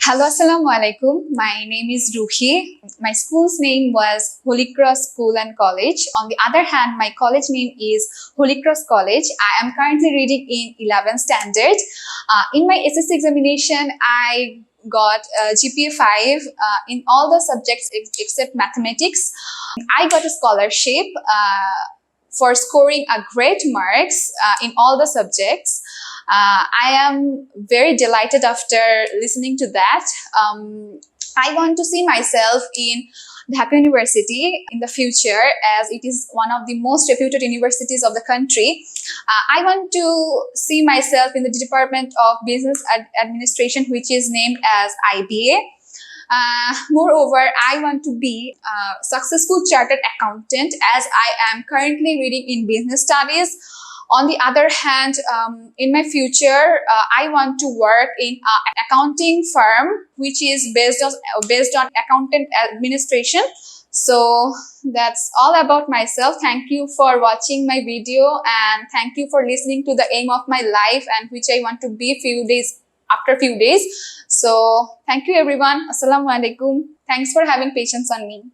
Hello, Assalamu alaikum. My name is Ruhi. My school's name was Holy Cross School and College. On the other hand, my college name is Holy Cross College. I am currently reading in 11th standard. In my SSC examination, I got GPA 5 in all the subjects except mathematics. I got a scholarship for scoring a great marks in all the subjects. I am very delighted after listening to that. I want to see myself in Dhaka University in the future, as it is one of the most reputed universities of the country. I want to see myself in the Department of Business Administration, which is named as IBA. Moreover, I want to be a successful chartered accountant, as I am currently reading in business studies. On the other hand, in my future, I want to work in an accounting firm which is based on accountant administration. So that's all about myself. Thank you for watching my video, and thank you for listening to the aim of my life and which I want to be after few days. So thank you everyone. Assalamu alaikum. Thanks for having patience on me.